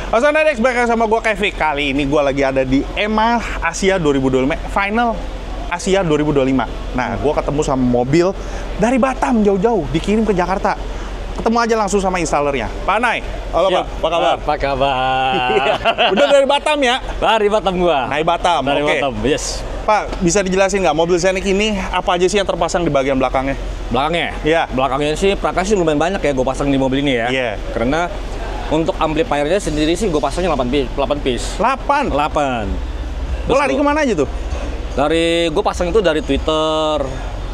Next, balik sama gue Kevin. Kali ini gue lagi ada di EMA Asia 2025, Final Asia 2025. Nah, gue ketemu sama mobil dari Batam jauh-jauh, dikirim ke Jakarta. Ketemu aja langsung sama installernya. Pak Nay, halo Pak, apa kabar? Apa kabar? Udah dari Batam ya? Dari Batam gua. Dari Batam, Dari oke. Batam, yes. Pak, bisa dijelasin nggak mobil Zenik ini apa aja sih yang terpasang di bagian belakangnya? Belakangnya? Iya. Belakangnya sih perangkat sih lumayan banyak ya gue pasang di mobil ini ya. Iya. Karena untuk amplifiernya sendiri sih gue pasangnya 8 piece. 8? 8. Lo lari kemana aja tuh? Gue pasang itu dari Twitter,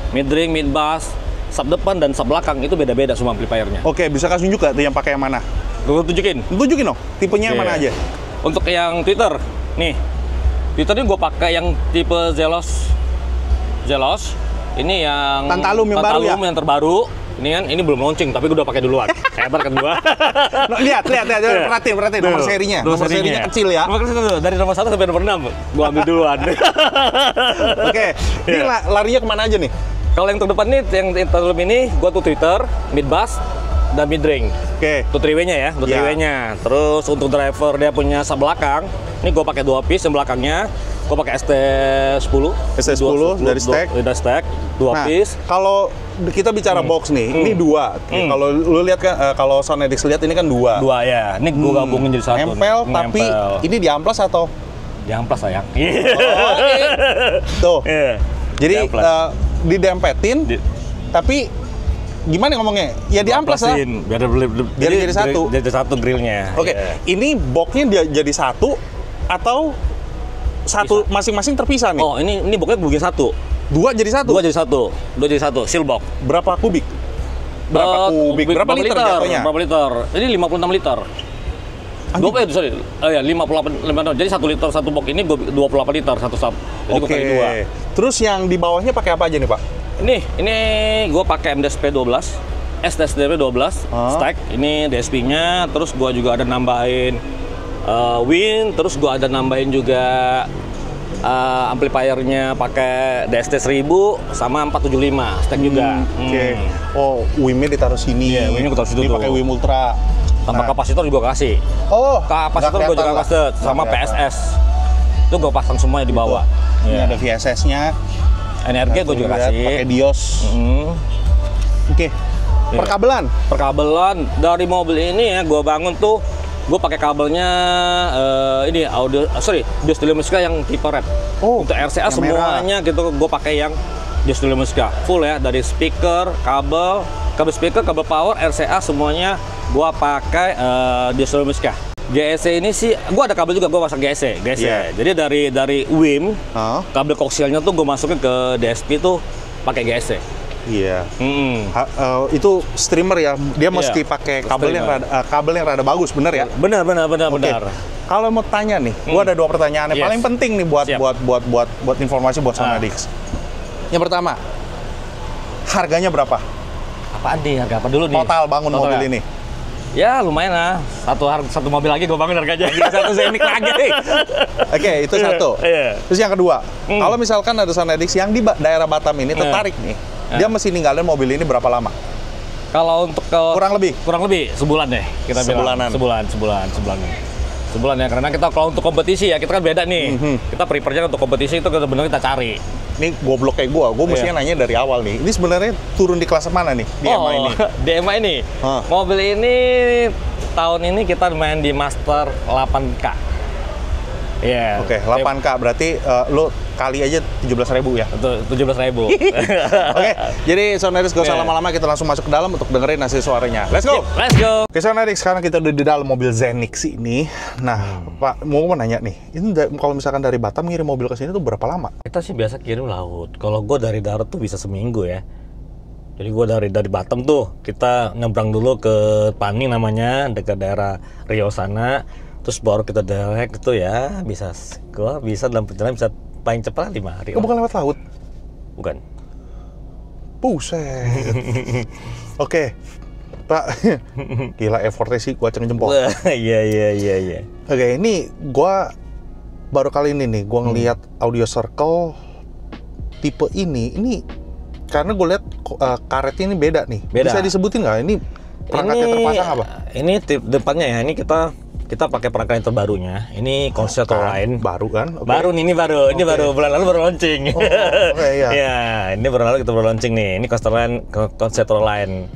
mid-ring, mid-bass, sub depan dan sub belakang itu beda-beda semua amplifiernya. Oke, bisa kasih tunjuk nggak tuh yang pakai yang mana? Gue tunjukin. Tunjukin dong, tipenya yang mana aja? Untuk yang Twitter, nih. Twitter ini gue pakai yang tipe Zelos. Ini yang Tantalum yang baru ya? yang terbaru. Ini kan, ini belum launching, tapi gue udah pakai duluan. Hebat kan gua. Lihat, perhatiin nomor serinya. Nomor serinya kecil ya. Nomor kecil dari nomor 1 sampai nomor 6. Gua ambil duluan. Oke, ini larinya kemana aja nih? Kalau yang terdepan nih, yang Tantalum ini, gua tuh Twitter, mid bass, dan mid ring. Oke. Untuk 3W-nya ya, untuk 3W-nya. Terus untuk driver dia punya sub belakang. Ini gua pakai 2 piece yang belakangnya. Gua pakai ST10. ST10 dari stack. Dari stack, 2 piece. Kalau kita bicara box nih, ini 2. Kalau lu lihat kan, kalau Sonedix lihat ini kan 2. 2 ya. Ini gua gabungin jadi 1. Nempel, tapi ini di amplas atau? Di amplas sayang. Tuh. Jadi didempetin, tapi gimana ngomongnya? Ya di amplas lah. Biar jadi satu. Jadi satu grillnya. Oke, ini boxnya dia jadi satu atau satu masing-masing terpisah nih? Oh, ini boxnya bukan satu. 2 jadi 1? 2 jadi 1. 2 jadi 1, seal box. Berapa kubik? Berapa liter jatuhnya? Berapa liter? Ini 56 liter. Sorry. Ya, 58. Jadi 1 liter satu box ini 28 liter satu sub. Jadi gue kali 2. Terus yang di bawahnya pakai apa aja nih, Pak? Ini gue pakai MDSP 12. STSDP 12 stack. Ini DSP-nya, terus gue juga ada nambahin Win, terus gue ada nambahin juga amplifiernya pakai DST 1000 sama 475 stack juga. Oke. Oh, WIM-nya ditaruh sini. Iya, WIM-nya ditaruh situ. Ini pakai WIM Ultra. Tanpa kapasitor juga kasih. Oh, kapasitor gue juga kasih sama PSS. Itu gue pasang semuanya di bawah. Ini ada VSS-nya. NRG gue juga kasih. Pakai Dios. Oke. Perkabelan dari mobil ini ya gue bangun tuh. Gue pakai kabelnya ini Dios Dilimuska yang tipe red. Untuk RCA semuanya gitu gue pakai yang Dios Dilimuska full ya, dari speaker, kabel speaker, kabel power, RCA semuanya gue pakai Dios Dilimuska. GSC ini sih gue ada kabel juga, gue pasang GSC. Jadi dari WIM kabel koaksialnya tuh gue masukin ke DSP tuh pakai GSC. Iya. Itu streamer ya. Dia mesti pakai kabel yang rada bagus, bener ya? Benar. Kalau mau tanya nih, gua ada 2 pertanyaan yang paling penting nih buat informasi buat Sonedix. Yang pertama, harganya berapa? Apaan nih? Harga apa dulu nih? Total bangun mobil ini. Ya lumayan lah. Satu mobil lagi gue bangun harganya. Satu Zenik lagi. Oke, itu satu. Terus yang kedua, kalau misalkan ada Sonedix yang di daerah Batam ini tertarik nih, dia mesti ninggalin mobil ini berapa lama? Kalau untuk kurang lebih sebulan deh kita bilang. Sebulan ya, karena kita kalau untuk kompetisi ya kita kan beda nih. Kita prefernya untuk kompetisi itu benar-benar kita cari. Ini goblok kayak gue mestinya nanya dari awal nih. Ini sebenarnya turun di kelas mana nih di EMA ini? Di EMA ini. Mobil ini tahun ini kita main di Master 8K. Iya. Oke, 8K berarti lo kali aja 17.000 ya? Betul, 17.000. Oke, jadi Sonedix gak usah lama-lama, kita langsung masuk ke dalam untuk dengerin hasil suaranya. Let's go! Let's go! Oke, Sonedix, sekarang kita udah di dalam mobil Zenix ini. Nah, Pak, mau nanya nih, ini kalau misalkan dari Batam ngirim mobil ke sini tuh berapa lama? Kita sih biasa kirim laut. Kalau gue dari darat tuh bisa seminggu ya. Jadi gue dari Batam tuh, kita nyebrang dulu ke Paning namanya, dekat daerah Riau sana. Terus baru kita direct itu ya, bisa dalam perjalanan bisa paling cepat 5 hari. Bukan lewat laut? Bukan. Buset. Oke, Pak. Gila effortnya sih, gua aceng jempol. Iya. Oke, ini gua baru kali ini nih, gua ngelihat Audio Circle tipe ini karena gue lihat karetnya ini beda nih. Bisa disebutin nggak ini perangkatnya terpasang apa? Ini depannya ya, ini kita kita pakai perangkat yang terbarunya. Ini Concerto Line. Baru kan? Okay. Baru nih, ini baru. Ini baru bulan lalu baru launching. Iya. Ya, ini bulan lalu kita baru launching nih. Ini Concerto Line.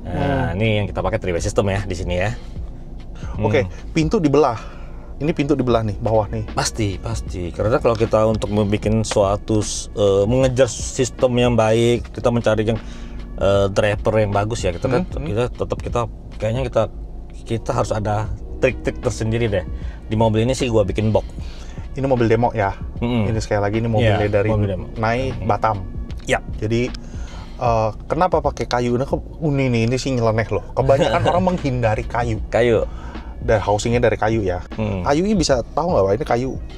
Nah, ini yang kita pakai 3-way system ya di sini ya. Oke, pintu dibelah. Ini pintu dibelah nih, bawah nih. Pasti. Karena kalau kita untuk membuat suatu mengejar sistem yang baik, kita mencari yang driver yang bagus ya. Kita kayaknya kita harus ada trik-trik tersendiri deh. Di mobil ini sih gua bikin box. Ini mobil demo ya. Ini sekali lagi ini mobilnya dari Nai Batam. Ya. Jadi kenapa pakai kayu? Ini sih nyeleneh loh. Kebanyakan orang menghindari kayu. Dan housingnya dari kayu ya. Kayu ini bisa tahu nggak Pak? Ini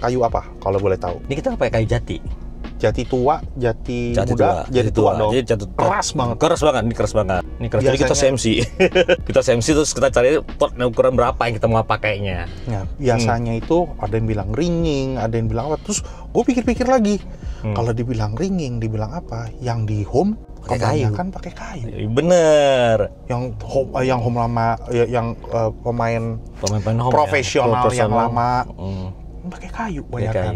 kayu apa? Kalau boleh tahu. Ini kita pakai kayu jati. Jati tua, jati muda, jati tua dong. Jadi keras banget. Ini keras banget. Jadi kita CMC. Kita CMC terus kita cari pot ukuran berapa yang kita mau pakainya. Ya, biasanya itu ada yang bilang ringing, ada yang bilang apa. Terus gue pikir-pikir lagi. Kalau dibilang ringing, dibilang apa? Yang di home kebanyakan pakai kayu. Bener. Yang home lama, yang pemain profesional yang lama pakai kayu banyak kan.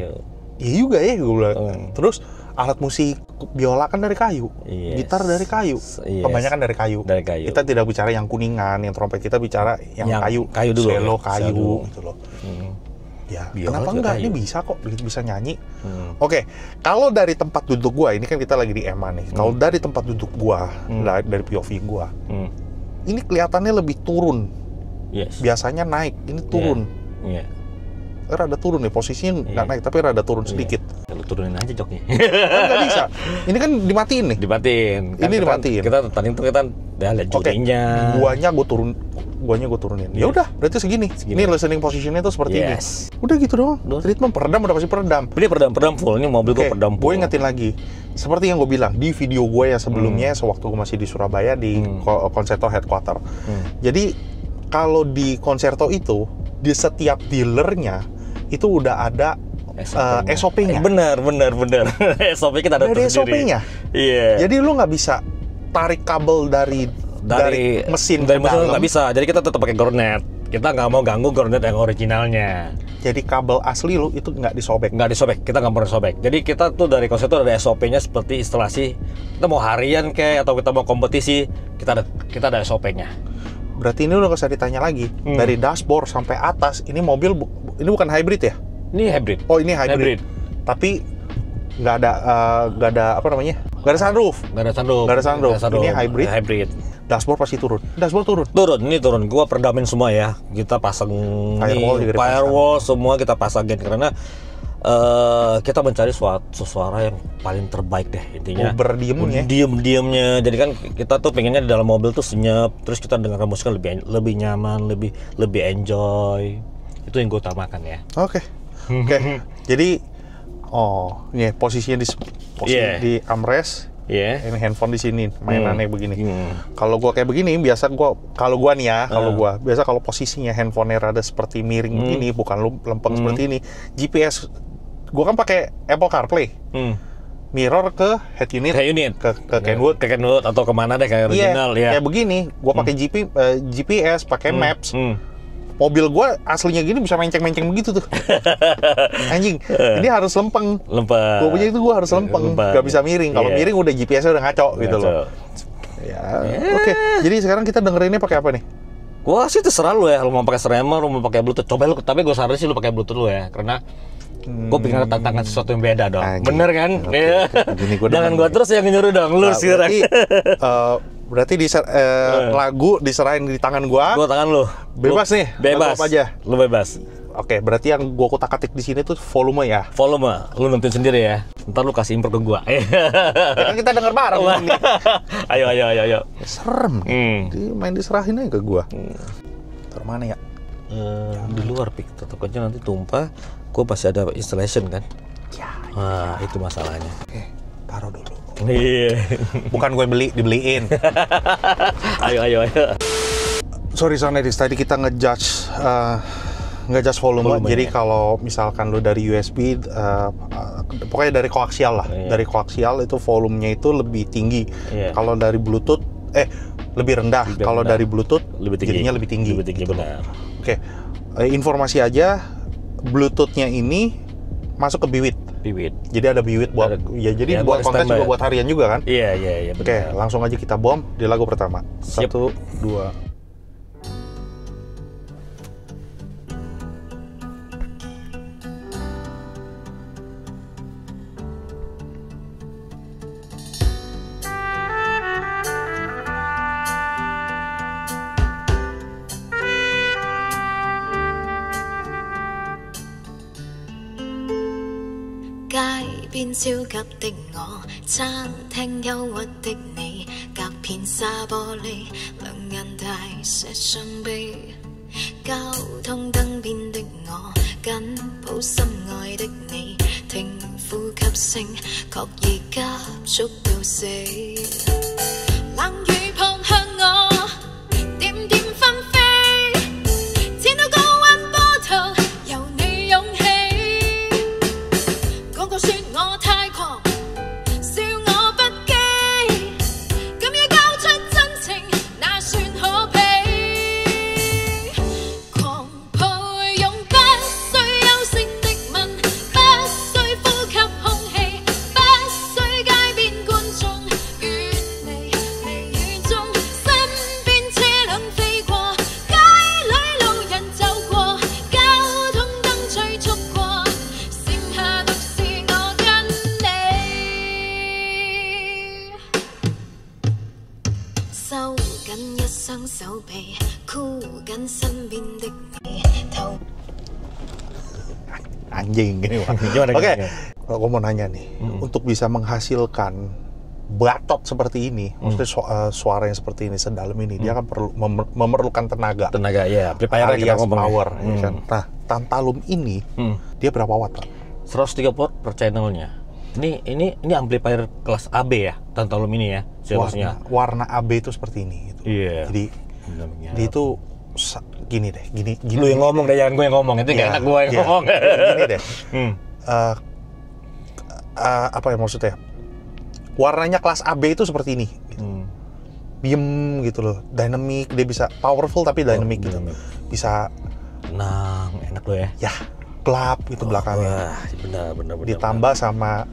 Iya juga ya gue bilang. Terus alat musik biola kan dari kayu, gitar dari kayu, kebanyakan dari kayu. Kita tidak bicara yang kuningan, yang trompet, kita bicara yang kayu dulu, cello kayu gitu loh. Ya, kenapa enggak? Ini bisa kok, bisa nyanyi. Oke, kalau dari tempat duduk gua, ini kan kita lagi di EMA nih. Kalau dari tempat duduk gua, dari POV gua, ini kelihatannya lebih turun. Biasanya naik, ini turun. Rada turun nih, posisinya nggak naik, tapi rada turun sedikit. Lu turunin aja joknya. Kan nggak bisa. Ini kan dimatiin nih. Kan ini dimatiin. Kita tadi itu kita lihat jurinya. Guanya gue turunin. Ya udah, berarti segini. Ini listening positionnya tuh seperti ini. Udah gitu doang. Treatment peredam udah pasti peredam. Ini peredam full. Ini mobil gue peredam full. Gue ingetin lagi. Seperti yang gue bilang di video gue yang sebelumnya, sewaktu gue masih di Surabaya di Concerto Headquarter. Jadi kalau di Concerto itu di setiap dealernya itu udah ada SOP-nya. Benar. SOP kita ada tersendiri. SOP-nya. Iya. Jadi lu nggak bisa tarik kabel dari mesin dari mesin nggak bisa. Jadi kita tetap pakai Gornet. Kita nggak mau ganggu Gornet yang originalnya. Jadi kabel asli lu itu nggak disobek. Kita nggak pernah sobek. Jadi kita tuh dari konsep itu ada SOP-nya seperti instalasi. Kita mau harian kayak atau kita mau kompetisi, kita ada SOP-nya. Berarti ini udah nggak usah ditanya lagi. Dari dashboard sampai atas, ini mobil ini bukan hybrid ya? Ini hybrid. Oh, ini hybrid. Tapi nggak ada apa namanya? Nggak ada sunroof. Ini hybrid. Dashboard pasti turun. Ini turun. Gua perdamin semua ya. Kita pasang firewall semua kita pasangin karena kita mencari suara yang paling terbaik deh intinya. Diemnya. Jadi kan kita tuh pengennya di dalam mobil tuh senyap, terus kita dengar musiknya lebih nyaman, lebih enjoy. Itu yang gue utamakan ya. Oke. Jadi ini posisinya di armrest. Ini handphone di sini, mainannya begini. Kalau gua kayak begini, biasa kalau posisinya handphonenya rada seperti miring begini, bukan lempeng seperti ini. GPS, gua kan pakai Apple CarPlay. Mirror ke head unit, ke Kenwood atau kemana deh kayak original ya. Kayak begini, gua pakai GPS, pakai Maps. Mobil gue aslinya gini bisa menceng-menceng begitu tuh. Anjing, ini harus lempeng. Gue punya itu gue harus lempeng. Gak bisa miring. Kalau miring udah GPS-nya udah ngaco gitu loh. Oke. Jadi sekarang kita dengerinnya pakai apa nih? Gua sih terserah lu ya. Lu mau pakai streamer, lu mau pakai Bluetooth. Coba tapi gue saranin sih lu pakai Bluetooth lu ya. Karena gue pengen ada tantangan sesuatu yang beda dong. Bener kan? Jangan gue terus yang nyuruh dong. Lu sekarang. Berarti lagu diserahin di tangan gua. Tangan lu. Bebas nih. Bebas. Apa aja. Lu bebas. Oke, berarti yang gua kutak-atik di sini tuh volume ya. Lu nentuin sendiri ya. Ntar lu kasih impor ke gua. Ya kan kita denger bareng ini. Ayo. Serem. Main diserahin aja ke gua. Taruh mana ya? Di luar pik. Takutnya nanti tumpah. Gua pasti ada installation kan. Ya. Wah, itu masalahnya. Oke, taruh dulu. Iya. Bukan gue dibeliin. Ayo. Sorry Sonedis, tadi kita ngejudge volume. Jadi kalau misalkan lu dari USB, pokoknya dari koaksial lah. Dari koaksial itu volumenya itu lebih tinggi. Kalau dari Bluetooth lebih rendah. Kalau dari Bluetooth lebih tinggi. jadinya lebih tinggi. Benar. Oke. informasi aja, Bluetooth-nya ini masuk ke Biwit. Jadi ada Biwit buat jadi buat konten juga buat harian juga kan? Iya. Oke, langsung aja kita bom di lagu pertama. 1, 2.街邊焦急的我，餐廳憂鬱的你，隔片沙玻璃，兩眼帶些傷悲。交通燈邊的我，緊抱心愛的你，聽呼吸聲，確已急速到死。冷雨撲向我，點點紛飛，天都高溫波濤，由你湧起。個個説我太狂，笑我不羈，今夜交出真情，那算可悲。狂抱擁，不需休息的吻，不需呼吸空氣，不需街邊觀眾，遠離微雨中，身邊車輛飛過，街裏路人走過，交通燈催促過，剩下獨是我跟你。收緊一雙手臂，箍緊身邊的你，頭。 Anjing gini Pak. Oke, aku mau nanya nih, untuk bisa menghasilkan batot seperti ini, maksudnya suara yang seperti ini, sedalam ini, dia akan perlu memerlukan tenaga. Tenaga ya, amplifier kita Alias ngomong. power. Ya kan? Nah, Tantalum ini dia berapa watt Pak? 130 watt per channelnya. Ini amplifier kelas AB ya, Tantalum ini ya, jelasnya. Warna AB itu seperti ini. Gitu. Iya. Jadi dia itu gini deh, gini. Lu yang ngomong deh, jangan gue yang ngomong. Itu gak enak gue yang ngomong. Gini deh. Apa ya maksudnya? Warnanya kelas AB itu seperti ini. Gitu. Biem gitu loh, dynamic, dia bisa powerful tapi dynamic gitu. Bisa tenang, enak lo ya. Ya, gelap gitu belakangnya. Wah, benar. Ditambah sama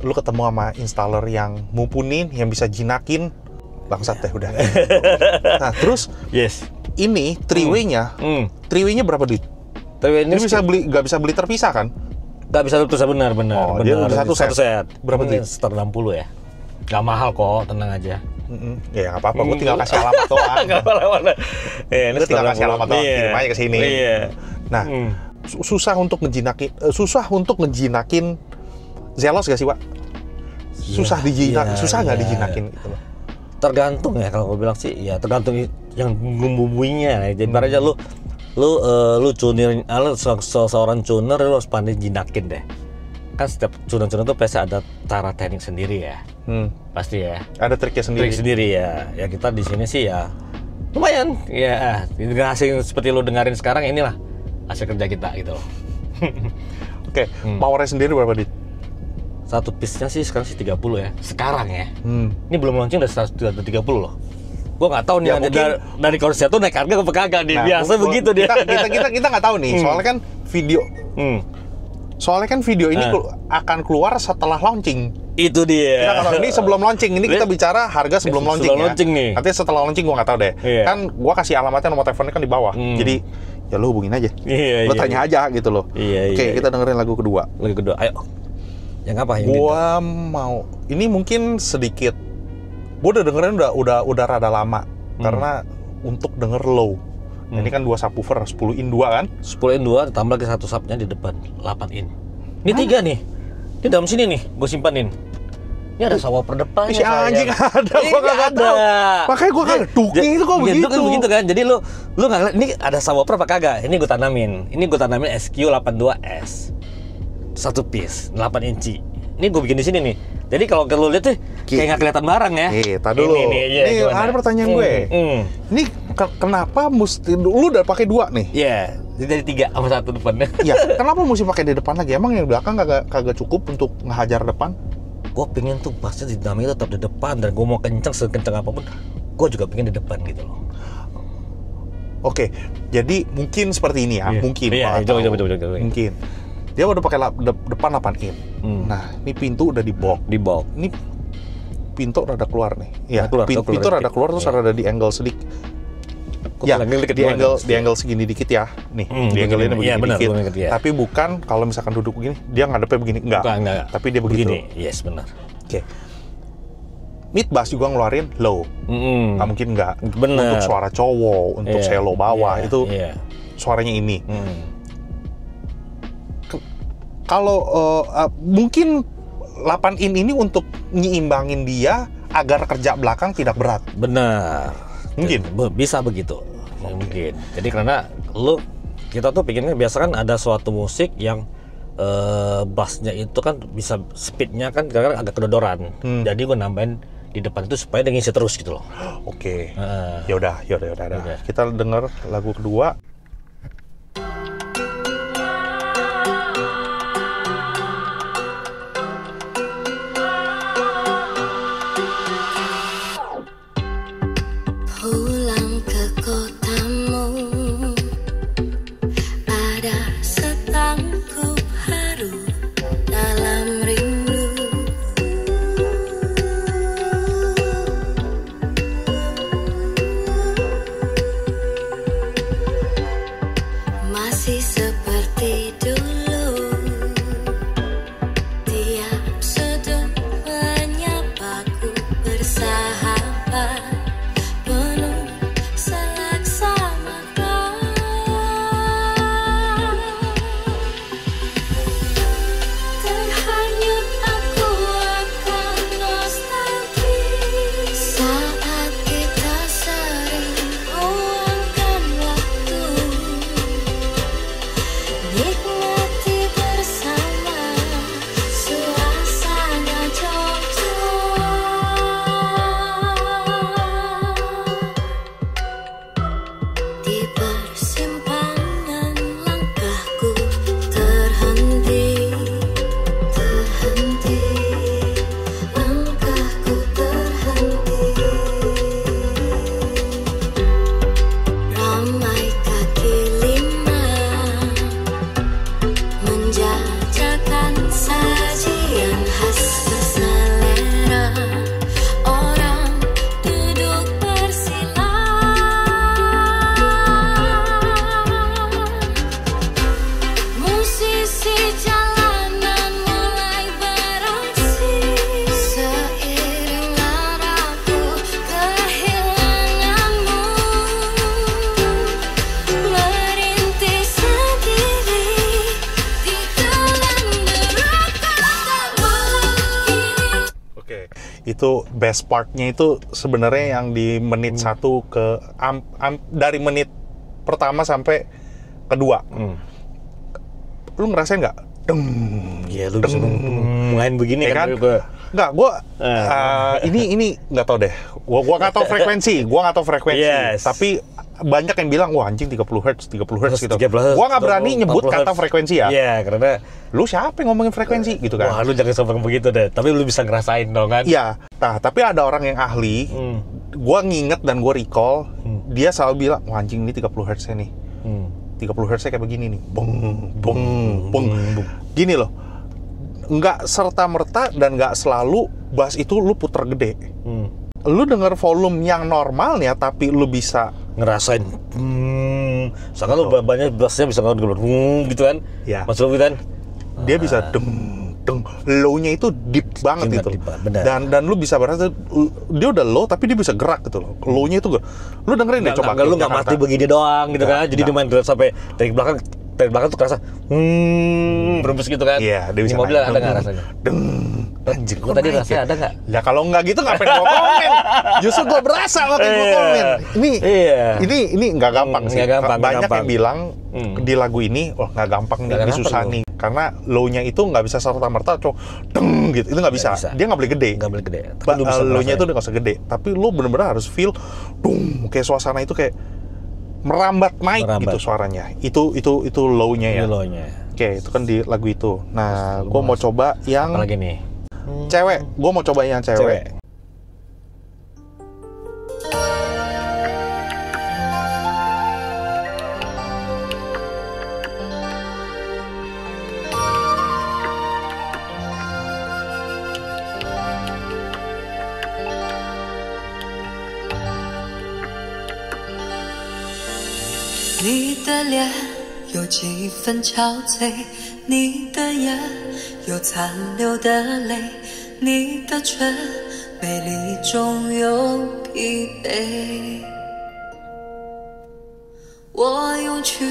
lu ketemu sama installer yang mumpuni, yang bisa jinakin, bangsat deh udah. Nah, terus ini three-way-nya, three-way-nya berapa duit? Three-way ini nggak bisa beli terpisah kan? Nggak bisa terpisah, benar. Dia udah satu set. Berapa duit? Sekitar 60 ya. Nggak mahal kok, tenang aja. Ya nggak apa-apa, gue tinggal kasih alamat doang. Nggak apa-apa. Gue tinggal kasih alamat doang, kirim aja ke sini. Nah, susah untuk ngejinakin Zelos gak sih, Pak? Susah nggak dijinakin gitu loh. Tergantung ya, kalau gue bilang sih, ya tergantung yang bumbunya. Jadi aja lu tuner, seorang tuner lu harus pandai jinakin deh. Kan setiap tuner tuh pasti ada cara teknik sendiri ya. Pasti ya. Ada triknya sendiri. Trik sendiri ya. Ya kita di sini sih ya lumayan ya. Hasil seperti lu dengerin sekarang, inilah hasil kerja kita gitu loh. Oke, powernya sendiri berapa dit? Satu piece-nya sih sekarang sih 30 ya. Sekarang ya. Ini belum launching udah 130 loh. Gua nggak tahu nih ya, dari Corsair tuh naik harga apa kagak nih. Biasa begitu dia. Kita nggak tahu nih. Soalnya kan video ini akan keluar setelah launching. Itu dia. Kita nggak tahu. Ini sebelum launching. Ini kita bicara harga sebelum launching ya. Nih. Nanti setelah launching gua nggak tahu deh. Kan gua kasih alamatnya, nomor teleponnya kan di bawah. Jadi ya lu hubungin aja. Lu tanya aja gitu loh. Oke, kita dengerin lagu kedua. Lagu kedua, ayo. Yang apa? Gua mau. Ini mungkin sedikit. Gua udah dengerin udah rada lama karena untuk denger low. Ini kan 2 subwoofer, 10 in 2 kan? 10 in 2 ditambah lagi satu subnya di depan, 8 in. Ini 3 nih. Ini dalam sini nih, gue simpanin. Ini ada subwoofer depannya. Si anjing ada, gua nggak tahu. Makanya gua kagak duki itu kok begitu. Begitu kan. Jadi lu nggak ngeliat ini ada subwoofer apa kagak? Ini gue tanamin. Ini gue tanamin SQ82S. Satu piece, 8 inci. Ini gue bikin di sini nih. Jadi kalau lu lihat tuh kayak nggak kelihatan barang ya. Tadi dulu. Ini ada pertanyaan gue. Ini kenapa mesti lu udah pakai 2 nih? Iya, jadi 3 sama 1 depannya. Iya, kenapa mesti pakai di depan lagi? Emang yang belakang kagak cukup untuk ngehajar depan? Gue pengen tuh bassnya dinamiknya tetap di depan, dan gue mau kenceng sekenceng apapun, gue juga pengen di depan gitu loh. Oke, jadi mungkin seperti ini ya, mungkin. Iya, coba. Mungkin. Dia udah pakai depan 8 in. Nah, ini pintu udah di box. Ini pintu rada keluar nih. Ya, pintu rada keluar terus rada di angle sedikit. Ya, di angle segini dikit ya. Nih, di angle ini begini dikit. Tapi bukan kalau misalkan duduk begini, dia ngadepnya begini. Enggak. Tapi dia begitu. Yes, benar. Oke. Mid bass juga ngeluarin low. Nggak mungkin nggak. Bener. Untuk suara cowok, untuk cello bawah, itu suaranya ini. Kalau mungkin 8 in ini untuk nyiimbangin dia agar kerja belakang tidak berat. Benar. Mungkin. Bisa begitu. Mungkin. Jadi karena kita tuh pikirnya biasa kan ada suatu musik yang bassnya itu kan bisa speednya kan kadang agak kedodoran. Jadi gue nambahin di depan itu supaya dia ngisi terus gitu loh. Oke. Ya udah. Kita denger lagu kedua. Pulang ke kotamu, ada setangkup haru dalam rindu. Masih seperti dulu, tiap sudut menyapaku bersahabat, penuh selaksana kau. Terhanyut aku akan nostalgia saat kita sering luangkan waktu, nikmati bersama suasana Jogja. Di persimpangan langkahku terhenti, langkahku terhenti. Ramai kaki lima menjajakan sajian khas selera, orang duduk bersila. Musisi jalanan mulai beraksi, seiring naraku kehilanganmu, merintis sendiri di dalam derap katamu ini. Oke. Itu best part-nya itu sebenarnya yang di menit 1 ke dari menit pertama sampai kedua. Lu ngerasain nggak? Iya, lu bisa main begini Ya kan? kan? Nggak, ini nggak tahu deh. Gua nggak tahu frekuensi. Yes. Tapi banyak yang bilang, wah anjing 30 Hz gitu. 30 Hz, Gua nggak berani nyebut 40 kata Hz. frekuensi ya. Iya, karena Lu siapa yang ngomongin frekuensi gitu kan? wah, lu jangan sombong begitu deh. Tapi lu bisa ngerasain dong kan? Iya. Nah, tapi ada orang yang ahli. Gua nginget dan gua recall, dia selalu bilang, wah anjing ini 30 Hz nih. 30 Hz kayak begini nih. Bong, bong, bong. Gini loh. Nggak serta-merta dan nggak selalu bass itu lu puter gede. Lu denger volume yang normalnya tapi lu bisa Ngerasain misalkan lu banyak bassnya bisa gitu kan? Ya. Maksud lu kan? dia bisa deng low-nya itu deep banget gitu. Dan lu bisa berasa dia udah low tapi dia bisa gerak gitu loh. Low-nya itu lu dengerin deh coba. Lu nggak mati begini doang gitu kan. Jadi dia main sampai dari belakang tuh kerasa berembus gitu kan. Iya, dia bisa. Di mobil ada nggak rasanya? Anjir, Gua tadi rasanya ada nggak? Ya kalau nggak gitu ngapain gua komen? Justru gua berasa makanya gua komen. Ini nggak gampang sih. Banyak yang bilang di lagu ini, nggak gampang nih, ini susah nih. Karena low-nya itu nggak bisa serta-merta deng gitu. Itu nggak bisa. Dia nggak boleh gede. Nggak boleh gede. Low-nya itu udah nggak usah gede. Tapi lu bener-bener harus feel kayak suasana itu kayak merambat naik gitu suaranya. Itu low-nya ya. Oke, itu kan di lagu itu. Nah, gua mau coba yang apa lagi nih? Cewek. Gua mau coba yang cewek. 的脸有几分憔悴，你的眼有残留的泪，你的唇美丽中有疲惫。我用去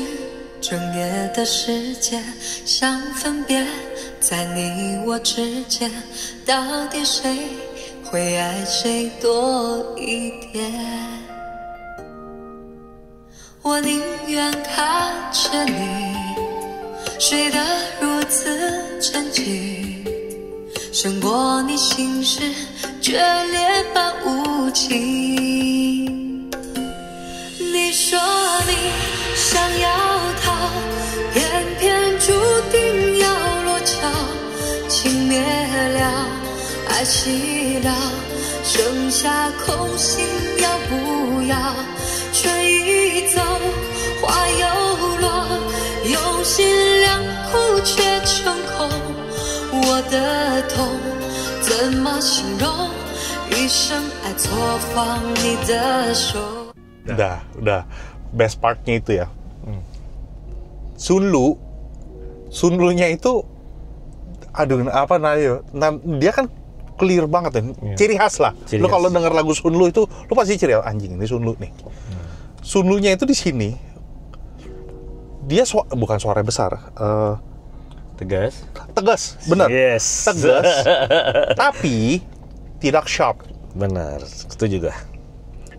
整夜的时间，想分辨在你我之间，到底谁会爱谁多一点。我宁愿看着你睡得如此沉静，胜过你心事决裂般无情。你说你想要逃，偏偏注定要落脚，情灭了，爱熄了，剩下空心要不要？春已走，花又落，用心良苦却成空。我的痛怎么形容？一生爱错放你的手。Udah. Best partnya itu ya. Sunlu-nya itu, aduh apa namanya? Dia kan clear banget ya, ciri khas lah. Lu kalau denger lagu Sunlu itu, lu pasti ciri anjing ini Sunlu nih. Sunlu-nya itu di sini, dia bukan suara besar, tegas, bener, yes. Tegas, tapi tidak sharp. Benar, setuju juga.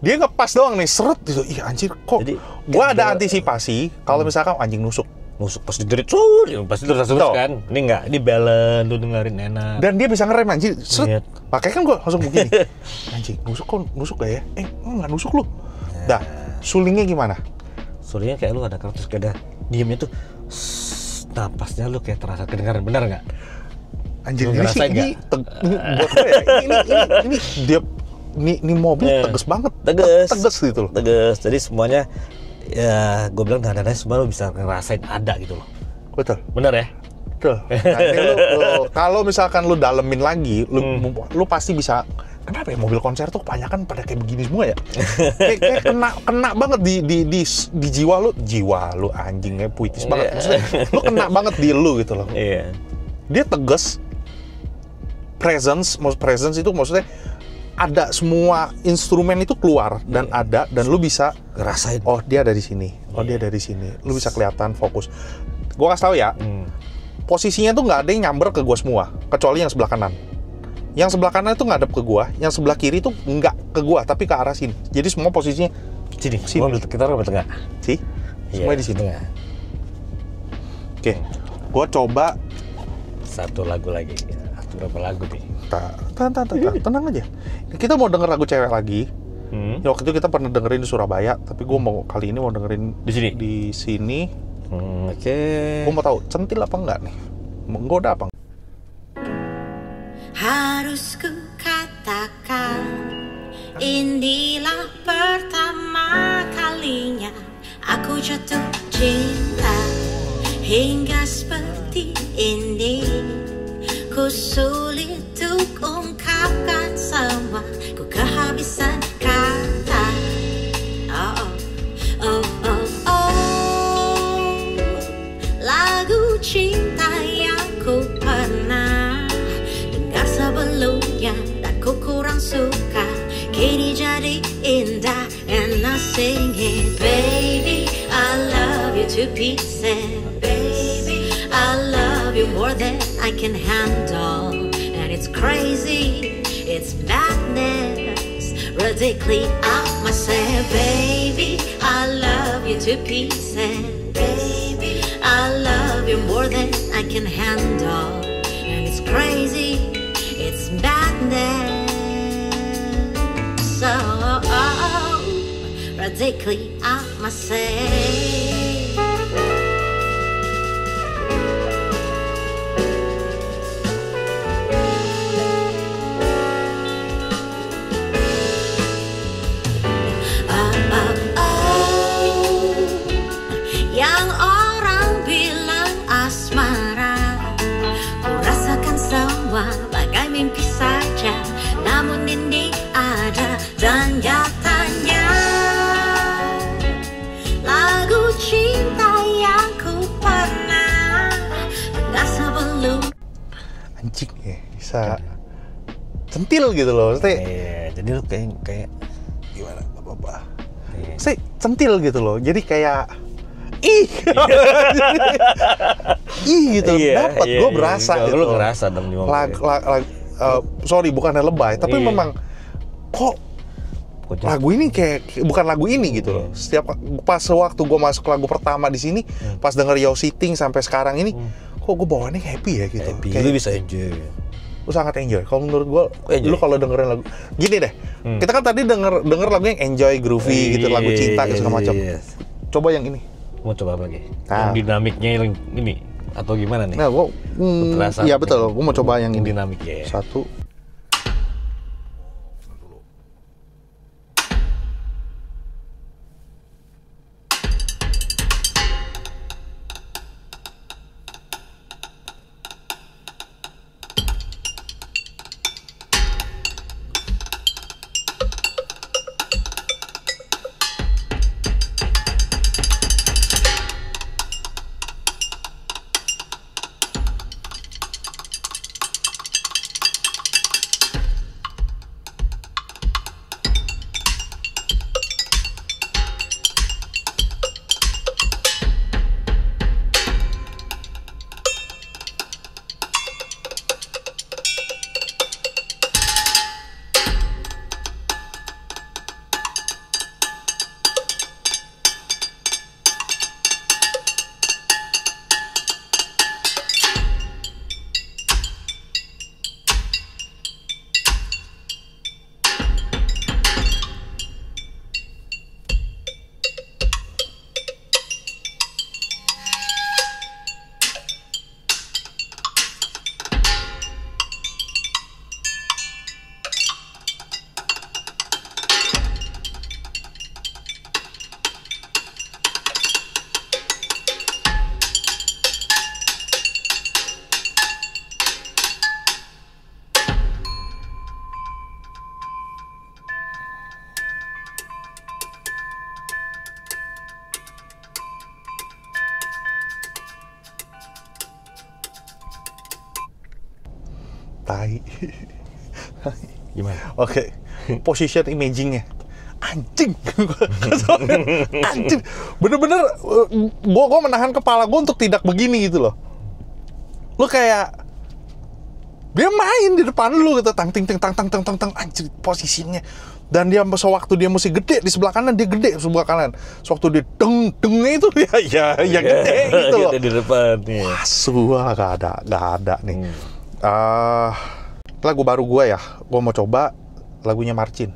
Dia ngepas doang nih, seret gitu. Ih anjir, kok jadi, gua ada antisipasi kalau misalkan anjing nusuk pas diderit, pasti terus kan. Ini enggak, ini balance, lu dengerin enak. Dan dia bisa ngerem anjir, seret. Makanya kan gua langsung begini. Anjing, nusuk gak ya? Nggak nusuk lu. Dah, sulingnya gimana? Sulingnya kayak lu ada terus kayak ada diemnya tuh, napasnya lu kayak terasa kedengaran, benar nggak? Anjir, ini buat gue ya, ini dia ini mobil tegas banget, tegas gitu loh. Tegas, jadi semuanya ya gue bilang dananya semua lo bisa ngerasain ada gitu loh. Betul. Bener ya? Betul. Nah, lu kalau misalkan lu dalemin lagi, lu pasti bisa. Kenapa ya mobil konser tuh kebanyakan pada kayak begini semua ya? kayak kena banget di jiwa lu anjingnya puitis banget. Maksudnya lu kena banget di lu gitu loh. Iya. Dia tegas. Presence itu maksudnya ada semua instrumen itu keluar dan ada dan lu bisa ngerasain. Oh dia ada di sini. Oh dia ada di sini. Lu bisa kelihatan fokus. Gua kasih tahu ya. Posisinya tuh nggak ada yang nyamber ke gua semua, kecuali yang sebelah kanan. Yang sebelah kanan itu ngadep ke gua, yang sebelah kiri tuh nggak ke gua tapi ke arah sini. Jadi semua posisinya sini. Kita ambil tengah. Sih? Semua di sini. Oke. Gua coba satu lagu lagi. Berapa lagu nih? Tenang aja. Kita mau denger lagu cewek lagi. Ya, waktu itu kita pernah dengerin di Surabaya, tapi gue mau kali ini mau dengerin di sini. Oke. Gue mau tahu centil apa enggak nih? Menggoda apa? Harus ku katakan, inilah pertama kalinya aku jatuh cinta hingga seperti ini. Ku sulit untuk ungkapkan semua, ku kehabisan kata. Lagu cinta yang ku pernah dengar sebelumnya dan ku kurang suka, kini jadi indah and I sing it. Baby, I love you to pieces. Baby, I love you more than I can handle, and it's crazy, it's madness, ridiculously out myself. Baby, I love you to pieces. Baby, I love you more than I can handle, and it's crazy, it's madness, so ridiculously out myself. Bagai mimpi saja, namun ini ada dan nyatanya lagu cinta berasa centil gitu loh. Maksudnya, jadi lu kayak gimana? Gak apa-apa. Iya. Saya centil gitu loh. Jadi kayak ih gitu. Dapat gue berasa gitu. Lu ngerasa dong di mobil. Sorry bukannya lebay, tapi memang kok lagu ini kayak bukan lagu ini gitu loh. Setiap pas waktu gue masuk lagu pertama di sini, pas denger Yo Sitting sampai sekarang ini, kok gue bawaannya happy ya gitu. Happy. Kayak, Lu bisa enjoy. Lu sangat enjoy. Kalau menurut gue, lu kalau dengerin lagu gini deh, kita kan tadi denger lagu yang enjoy, groovy gitu, lagu cinta gitu segala macam. Coba yang ini. Mau coba apa lagi? Nah. Yang dinamiknya yang ini atau gimana nih? Nah, gue, iya betul. Gue mau coba yang ini. Dinamiknya. Satu. Tai. Gimana? Oke. Position imaging-nya. Anjing. Anjing. Bener-bener gua menahan kepala gua untuk tidak begini gitu loh. Lu kayak dia main di depan lu gitu, tang ting ting tang tang tang tang tang, anjir posisinya. Dan dia sewaktu dia mesti gede di sebelah kanan, dia gede di sebelah kanan. Sewaktu dia dengnya itu ya gede gitu loh. Di depan nih. Wah, gak ada nih. Lagu baru gue ya, gue mau coba lagunya Marcin.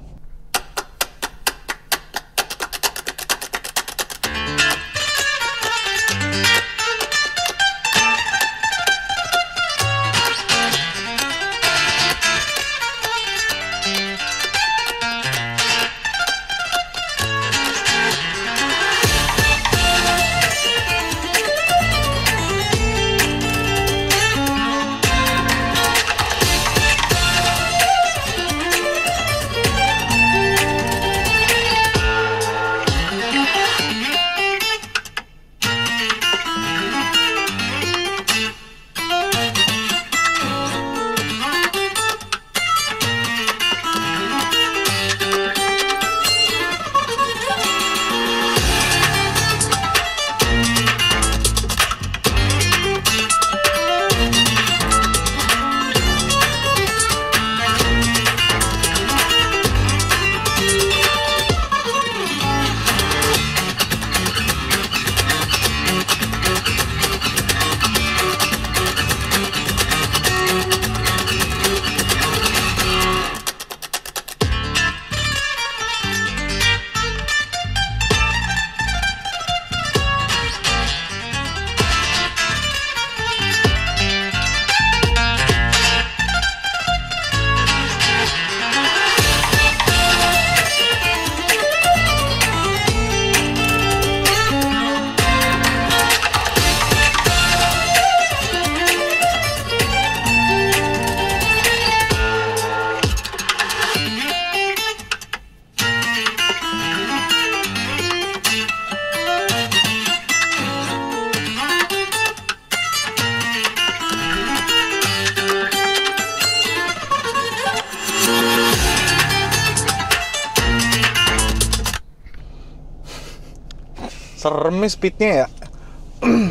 Seremnya speednya ya.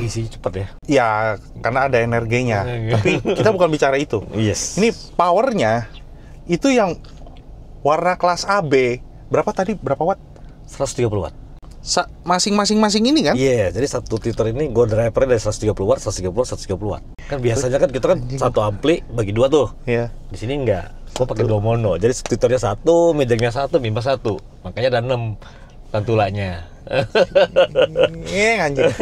Isi cepet ya. Ya, karena ada energinya. Tapi kita bukan bicara itu. Yes. Ini powernya itu yang warna kelas AB. Berapa tadi? Berapa watt? 130 watt. Masing-masing ini kan? Iya, jadi satu tweeter ini gue drivernya dari 130 watt, 130 watt. Kan biasanya kan kita kan satu ampli bagi dua tuh. Iya. Di sini enggak. Gue pakai dua mono. Jadi tweeternya satu, midringnya satu, bimba satu. Makanya ada 6 pantulanya. Iya anjing.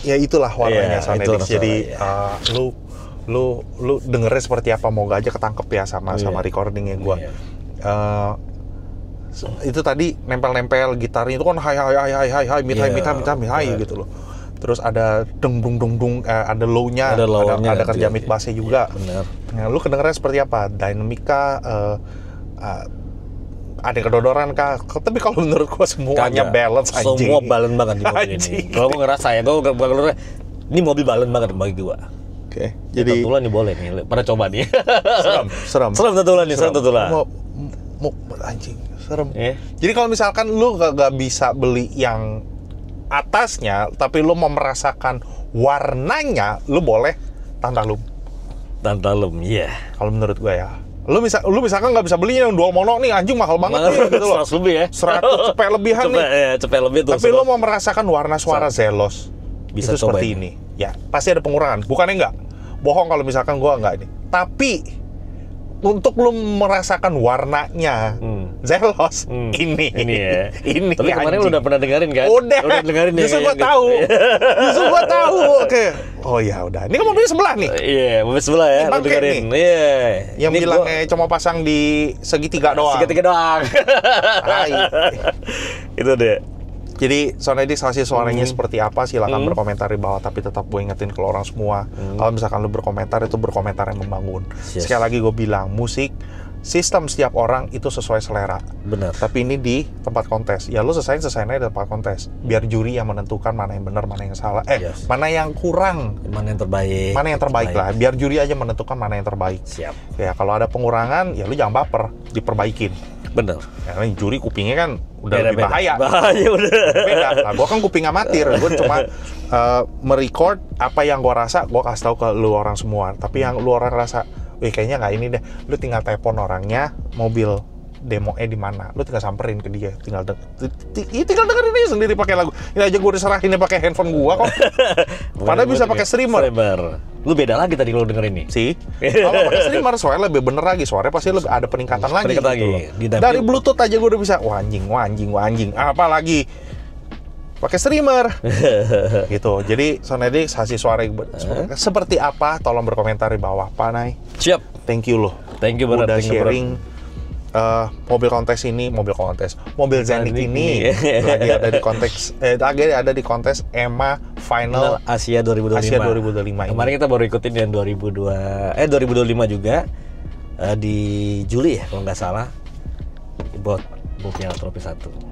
Ya itulah warnanya Sonedix. Jadi lu dengernya seperti apa, mau gak aja ketangkep ya sama recordingnya gua. Itu tadi nempel-nempel gitarnya itu kan high mid high gitu loh. Terus ada dung, ada low-nya, ada kerja mid bass-nya juga. Bener. Nah, lu kedengerannya seperti apa? Dynamica, ada kedodoran kah? Tapi kalau menurut gua semuanya balance anjing. Semua balance banget di mobil ini. Kalau gua ngerasa ya, ini mobil balance banget bagi gua. Oke. Jadi Tatulan nih boleh nih. Pada coba nih. Seram. Seram tatulan nih, seram tatulan. Mau anjing, serem. Jadi kalau misalkan lu gak bisa beli yang atasnya, tapi lu mau merasakan warnanya, lu boleh Tantalum. Iya. Kalau menurut gua ya. Lu misalkan nggak bisa beli yang dual mono nih, anjing mahal banget nih gitu loh. 100 lebih ya. 100 cepet lebihan nih. Cepet lebih tuh. Tapi lu mau merasakan warna suara Zelos, bisa itu seperti ini. Ya, pasti ada pengurangan. Bukannya enggak. Bohong kalau misalkan gua enggak ini. Tapi untuk lu merasakan warnanya Zelos ini ya. Ini tapi kemarin lu udah pernah dengerin kan? Udah dengerin ya. Justru gua tahu. Oke. Oh ya udah. Ini kan mobil sebelah nih. Iya, mobil sebelah ya. Lu dengerin. Iya. Yang bilangnya cuma pasang di segitiga doang. Itu deh. Jadi Sonedix hasil suaranya seperti apa, silakan berkomentar di bawah, tapi tetap gue ingetin ke orang semua, kalau misalkan lu berkomentar itu berkomentar yang membangun. Sekali lagi gue bilang, musik sistem setiap orang itu sesuai selera. Benar. Tapi ini di tempat kontes, ya lu selesai aja di tempat kontes, biar juri yang menentukan mana yang benar, mana yang salah, mana yang kurang, mana yang terbaik lah, biar juri aja menentukan mana yang terbaik. Siap. Ya kalau ada pengurangan, ya lu jangan baper, diperbaikin. Bener. Karena juri kupingnya kan udah lebih bahaya. Bahaya udah. Beda. Nah, gue kan kuping amatir. Gue cuma merecord apa yang gue rasa, gue kasih tahu ke lu orang semua. Tapi yang lu orang rasa, wih kayaknya nggak ini deh. Lu tinggal telepon orangnya, mobil demo-nya di mana. Lu tinggal samperin ke dia. Tinggal dengerin ini sendiri pakai lagu. Ini aja gue diserahin pakai handphone gue kok. Padahal bisa pakai streamer. Lu beda lagi tadi kalau dengerin ini. Sih. Kalau pakai streamer suaranya lebih bener lagi. Suaranya pasti lebih ada peningkatan lagi. Gitu. Dari Bluetooth aja gue udah bisa. Wah anjing. Apalagi pakai streamer. Gitu. Jadi Sonedix hasil suara seperti apa? Tolong berkomentar di bawah. Pak Nay. Siap. Thank you loh. Thank you banget udah sharing. Mobil Zenith ini lagi ada di kontes EMA Final Asia 2025 ini. Kemarin kita baru ikutin yang 2025 juga di Juli ya kalau nggak salah, buat Piala Trofi 1.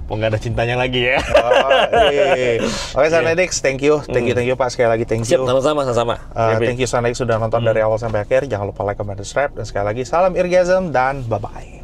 Mau nggak ada cintanya lagi ya. Oke, Sonedix, thank you Pak, sekali lagi thank you. Siap, sama-sama. Thank you Sonedix sudah nonton dari awal sampai akhir. Jangan lupa like, comment, subscribe, dan sekali lagi salam Irgasm dan bye bye.